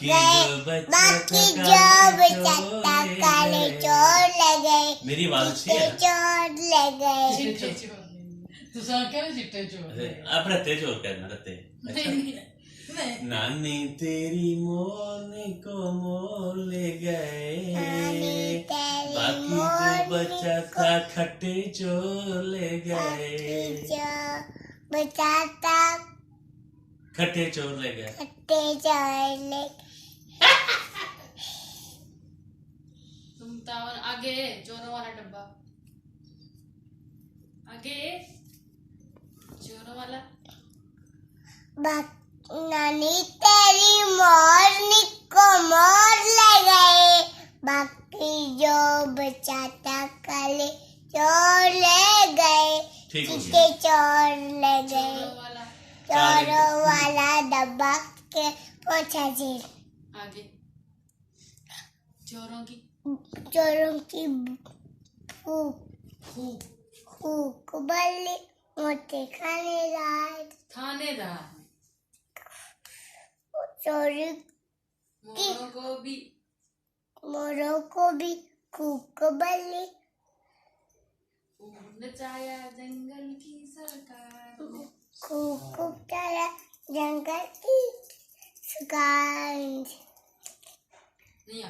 बाकी जो बचा काले चोर ले गए मेरी आवाज अच्छी चिट्टे है चोर ले गए चिट्टे चोर तू सुन क्या चिट्टे चोर आप रहते चोर कहना रहते नहीं नानी तेरी मोरनी को मोर ले नानी गए तेरी बाकी जो मोरनी बचा था खट्टे चोर ले बाकी गए जो बचा था खट्टे चोर ले गए खट्टे चोर ले तुम तावन आगे चोरों वाला डब्बा आगे चोरों वाला नानी तेरी मोरनी को मोर ले गए बाकी जो बचा था काले चोर ले गए ठीक हो चिट्टे गया चोर ले गए चोरों वाला चोरों वाला डब्बा के पोछा जेल आगे चोरों की चोरों की फूक खूब फूक बल्ली मोटे खानेदार थानेदार चोरी मोरों को भी फूक बल्ली नचाया जंगल की सरकार ने। खूब तारा जंगल की सुगंध नहीं आ